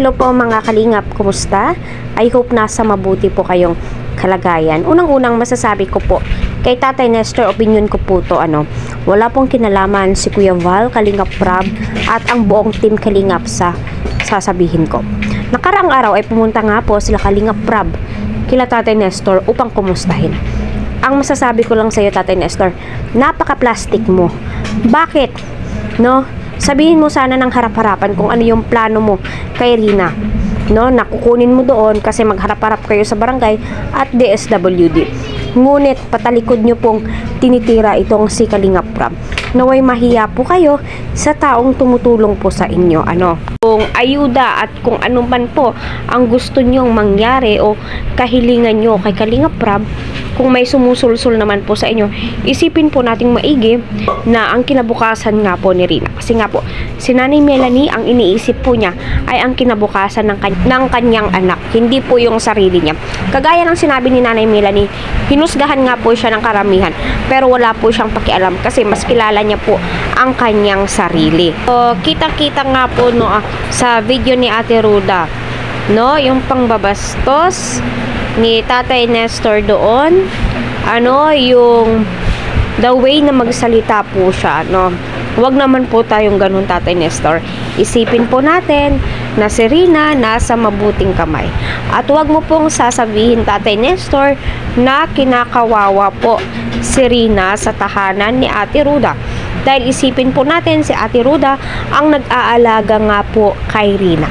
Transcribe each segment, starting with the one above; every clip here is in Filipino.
Hello po mga kalingap, kumusta? I hope nasa mabuti po kayong kalagayan. Unang-unang masasabi ko po, kay Tatay Nestor, opinion ko po to, wala pong kinalaman si Kuya Val, Kalingap Prab, at ang buong team Kalingap sa sasabihin ko. Nakaraang araw ay pumunta nga po sila Kalingap Prab kila Tatay Nestor upang kumustahin. Ang masasabi ko lang sa iyo, Tatay Nestor, napaka-plastic mo. Bakit? No? Sabihin mo sana ng harap-harapan kung ano yung plano mo kay Rina. No, nakukunin mo doon kasi magharap-harap kayo sa barangay at DSWD. Ngunit patalikod nyo pong tinitira itong si Kalingap Prab. Naway mahiya po kayo sa taong tumutulong po sa inyo. Kung ayuda at kung ano man po ang gusto nyong mangyari o kahilingan nyo kay Kalingap Prab, kung may sumusulsul naman po sa inyo, isipin po nating maigi na ang kinabukasan nga po ni Rina. Kasi nga po, si Nanay Melanie, ang iniisip po niya ay ang kinabukasan ng kanyang anak, hindi po yung sarili niya. Kagaya ng sinabi ni Nanay Melanie, hinusgahan nga po siya ng karamihan, pero wala po siyang pakialam kasi mas kilala niya po ang kanyang sarili. So, kitang-kita nga po sa video ni Ate Ruda, yung pangbabastos ni Tatay Nestor doon, yung the way na magsalita po siya, Huwag naman po tayong ganun, Tatay Nestor. Isipin po natin na si Rina nasa mabuting kamay. At huwag mo pong sasabihin, Tatay Nestor, na kinakawawa po si Rina sa tahanan ni Ate Ruda. Dahil isipin po natin, si Ate Ruda ang nag-aalaga nga po kay Rina.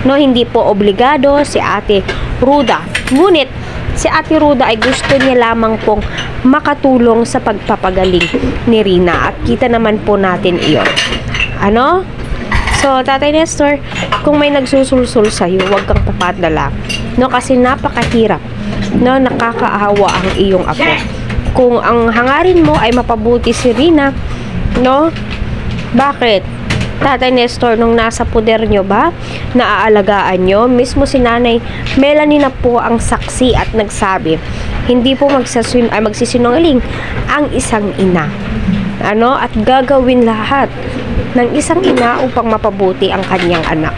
Hindi po obligado si Ate Ruda. Ngunit, si Ate Ruda ay gusto niya lamang pong makatulong sa pagpapagaling ni Rina. At kita naman po natin iyon. So, Tatay Nestor, kung may nagsusulsul sa'yo, huwag kang papadala. Kasi napakahirap. Nakakaawa ang iyong apo. Kung ang hangarin mo ay mapabuti si Rina, bakit? Tatay Nestor, nung nasa poder nyo ba, naaalagaan nyo, mismo si Nanay Melanie na po ang saksi at nagsabi, hindi po magsisinungaling ang isang ina. At gagawin lahat ng isang ina upang mapabuti ang kanyang anak.